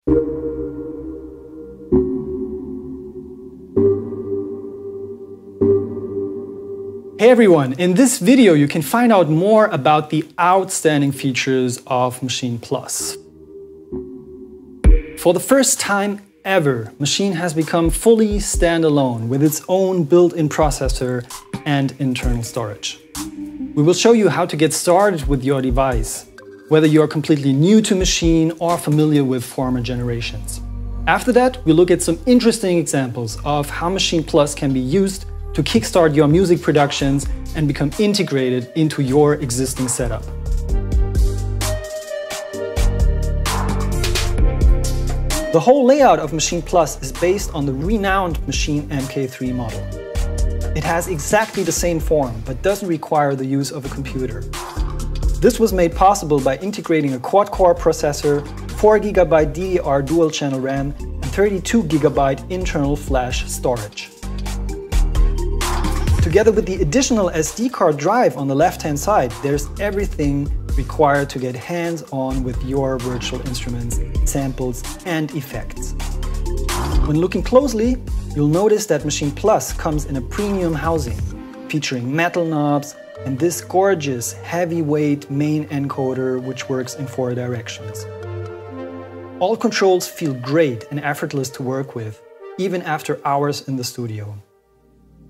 Hey everyone, in this video you can find out more about the outstanding features of MASCHINE Plus. For the first time ever, MASCHINE has become fully standalone with its own built-in processor and internal storage. We will show you how to get started with your device, whether you are completely new to MASCHINE or familiar with former generations. After that, we'll look at some interesting examples of how MASCHINE Plus can be used to kickstart your music productions and become integrated into your existing setup. The whole layout of MASCHINE Plus is based on the renowned MASCHINE MK3 model. It has exactly the same form, but doesn't require the use of a computer. This was made possible by integrating a quad-core processor, 4 GB DDR dual-channel RAM, and 32 GB internal flash storage. Together with the additional SD card drive on the left-hand side, there's everything required to get hands-on with your virtual instruments, samples, and effects. When looking closely, you'll notice that MASCHINE Plus comes in a premium housing, featuring metal knobs and this gorgeous heavyweight main encoder which works in 4 directions. All controls feel great and effortless to work with, even after hours in the studio.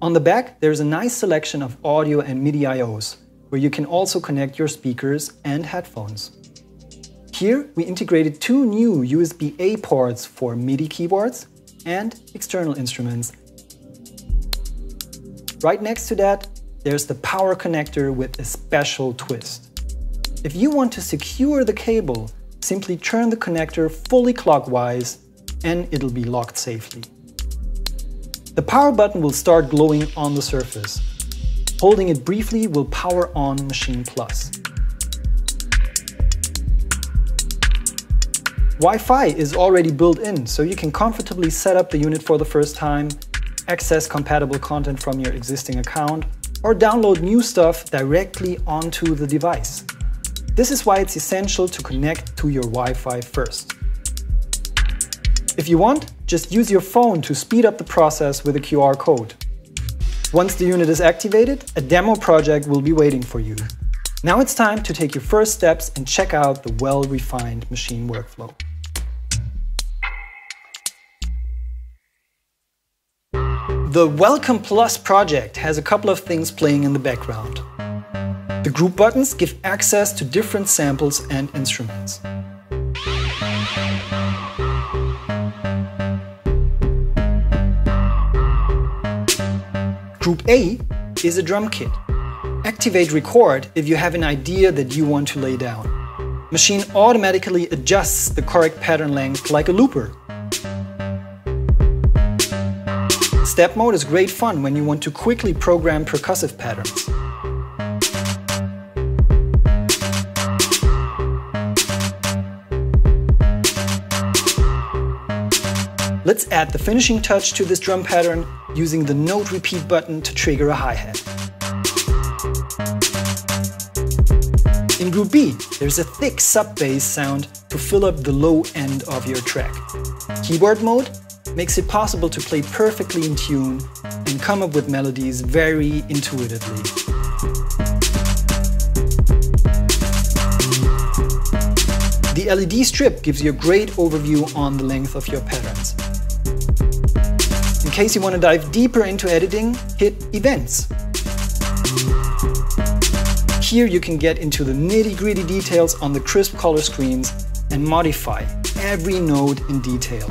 On the back, there's a nice selection of audio and MIDI I/Os, where you can also connect your speakers and headphones. Here, we integrated 2 new USB-A ports for MIDI keyboards and external instruments. Right next to that, there's the power connector with a special twist. If you want to secure the cable, simply turn the connector fully clockwise and it'll be locked safely. The power button will start glowing on the surface. Holding it briefly will power on MASCHINE Plus. Wi-Fi is already built in, so you can comfortably set up the unit for the first time, access compatible content from your existing account, or download new stuff directly onto the device. This is why it's essential to connect to your Wi-Fi first. If you want, just use your phone to speed up the process with a QR code. Once the unit is activated, a demo project will be waiting for you. Now it's time to take your first steps and check out the well-refined MASCHINE workflow. The Welcome Plus project has a couple of things playing in the background. The group buttons give access to different samples and instruments. Group A is a drum kit. Activate record if you have an idea that you want to lay down. MASCHINE automatically adjusts the correct pattern length like a looper. Step mode is great fun when you want to quickly program percussive patterns. Let's add the finishing touch to this drum pattern using the note repeat button to trigger a hi-hat. In Group B, there's a thick sub-bass sound to fill up the low end of your track. Keyboard mode makes it possible to play perfectly in tune and come up with melodies very intuitively. The LED strip gives you a great overview on the length of your patterns. In case you want to dive deeper into editing, hit Events. Here you can get into the nitty-gritty details on the crisp color screens and modify every node in detail.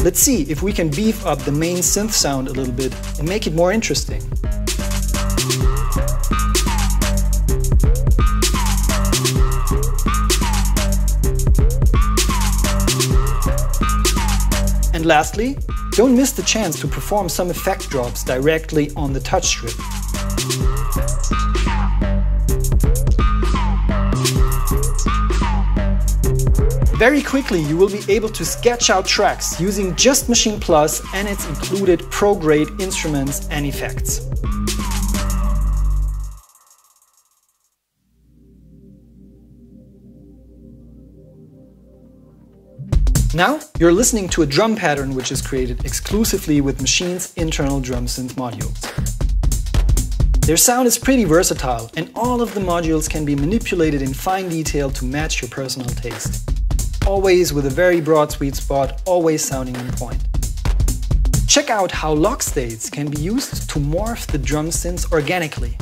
Let's see if we can beef up the main synth sound a little bit and make it more interesting. And lastly, don't miss the chance to perform some effect drops directly on the touch strip. Very quickly you will be able to sketch out tracks using just MASCHINE Plus and its included pro-grade instruments and effects. Now you're listening to a drum pattern which is created exclusively with Machine's internal drum synth modules. Their sound is pretty versatile, and all of the modules can be manipulated in fine detail to match your personal taste. Always with a very broad sweet spot, always sounding on point. Check out how lock states can be used to morph the drum synths organically.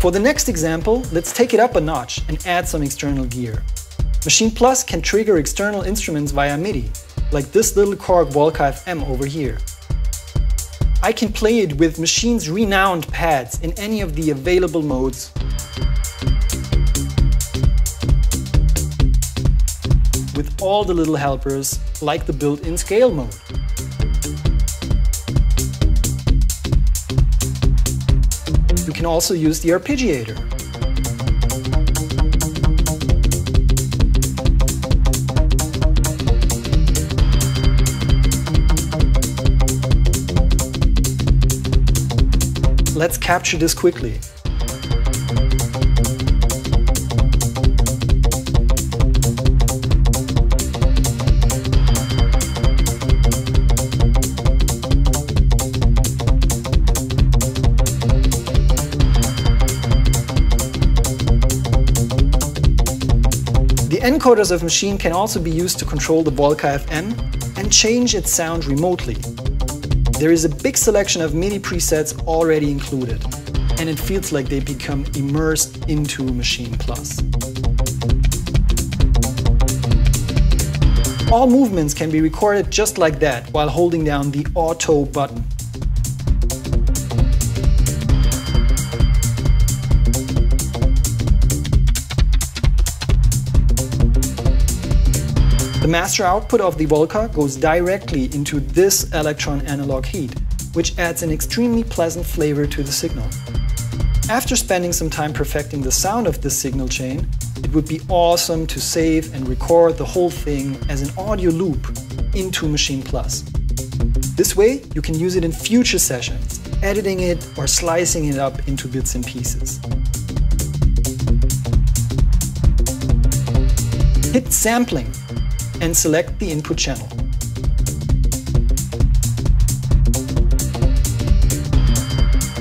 For the next example, let's take it up a notch and add some external gear. Maschine Plus can trigger external instruments via MIDI, like this little Korg Volca FM over here. I can play it with Machine's renowned pads in any of the available modes. With all the little helpers, like the built-in scale mode. You can also use the arpeggiator. Let's capture this quickly. The encoders of Maschine can also be used to control the Volca FM and change its sound remotely. There is a big selection of MIDI presets already included, and it feels like they become immersed into Maschine Plus. All movements can be recorded just like that while holding down the Auto button. The master output of the Volca goes directly into this electron analog heat, which adds an extremely pleasant flavor to the signal. After spending some time perfecting the sound of this signal chain, it would be awesome to save and record the whole thing as an audio loop into Maschine Plus. This way, you can use it in future sessions, editing it or slicing it up into bits and pieces. Hit Sampling and select the input channel.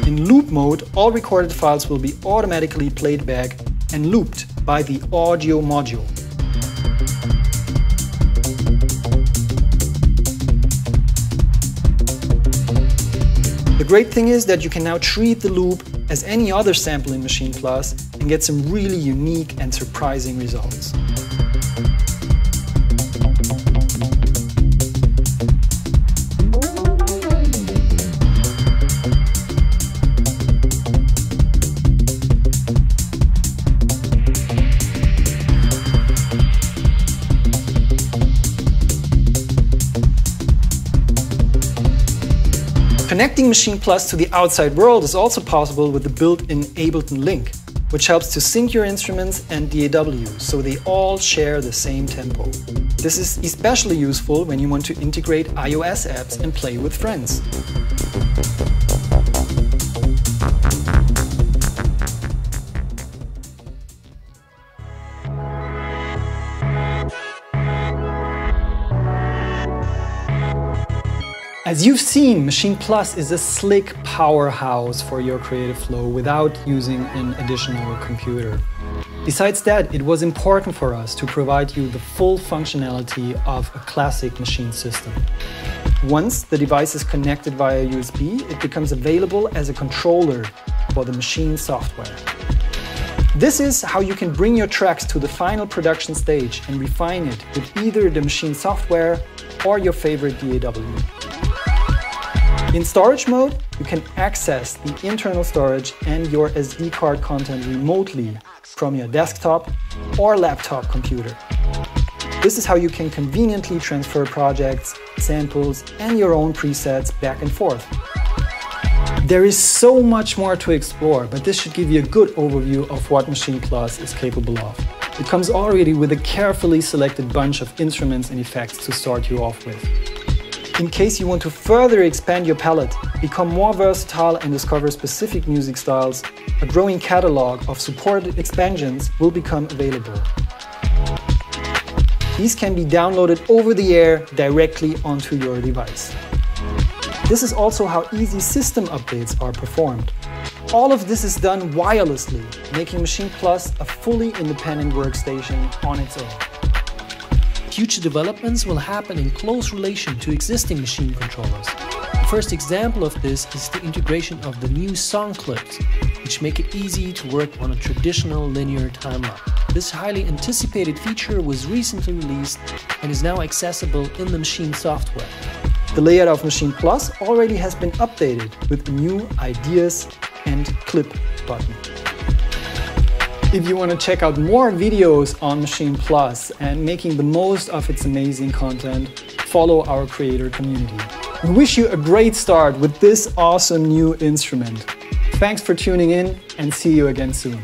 In loop mode, all recorded files will be automatically played back and looped by the audio module. The great thing is that you can now treat the loop as any other sample in Maschine Plus and get some really unique and surprising results. Connecting Maschine Plus to the outside world is also possible with the built-in Ableton Link, which helps to sync your instruments and DAW so they all share the same tempo. This is especially useful when you want to integrate iOS apps and play with friends. As you've seen, Maschine Plus is a slick powerhouse for your creative flow without using an additional computer. Besides that, it was important for us to provide you the full functionality of a classic Maschine system. Once the device is connected via USB, it becomes available as a controller for the Maschine software. This is how you can bring your tracks to the final production stage and refine it with either the Maschine software or your favorite DAW. In storage mode, you can access the internal storage and your SD card content remotely from your desktop or laptop computer. This is how you can conveniently transfer projects, samples, and your own presets back and forth. There is so much more to explore, but this should give you a good overview of what Maschine Plus is capable of. It comes already with a carefully selected bunch of instruments and effects to start you off with. In case you want to further expand your palette, become more versatile and discover specific music styles, a growing catalog of supported expansions will become available. These can be downloaded over the air directly onto your device. This is also how easy system updates are performed. All of this is done wirelessly, making Maschine Plus a fully independent workstation on its own. Future developments will happen in close relation to existing Maschine controllers. The first example of this is the integration of the new song clips, which make it easy to work on a traditional linear timeline. This highly anticipated feature was recently released and is now accessible in the Maschine software. The layout of Maschine Plus already has been updated with a new Ideas and Clip button. If you want to check out more videos on Maschine Plus and making the most of its amazing content, follow our creator community. We wish you a great start with this awesome new instrument. Thanks for tuning in and see you again soon.